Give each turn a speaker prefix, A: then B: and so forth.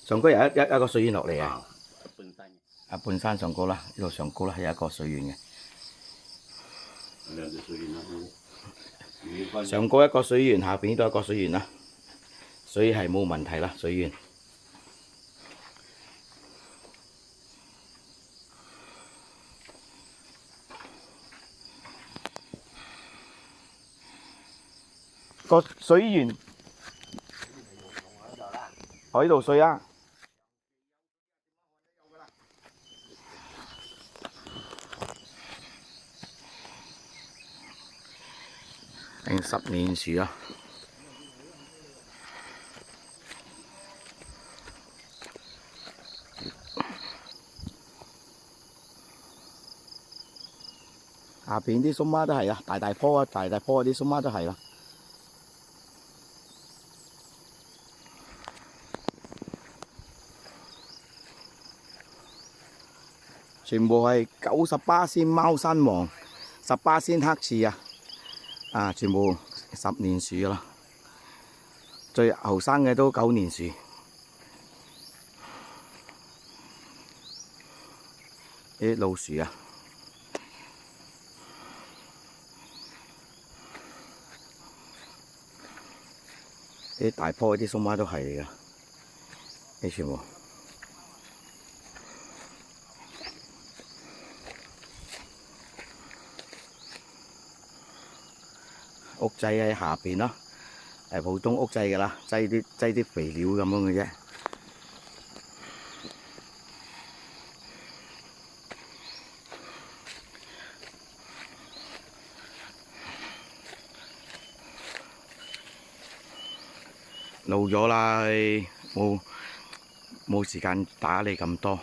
A: 上高有一個水源落嚟啊！
B: 半山
A: 啊，半山上高啦，呢度上高啦，有一個水源嘅。
B: 兩條水源啦，
A: 上高一個水源，下邊呢度一個水源啦，水係冇問題啦，水源。個水源我呢度水啊！定10年樹啊！下邊啲松媽都係啊，大棵啊，大棵啲松媽都係啦。全部係90%貓山王，10%黑刺啊！啊，全部10年樹啦，最後生嘅都9年樹。啲老樹啊，啲大棵啲松媽都係嚟㗎，啲全部。屋仔喺下邊啦，係普通屋仔㗎啦，擠啲肥料咁樣嘅啫。老咗啦，冇時間打理咁多。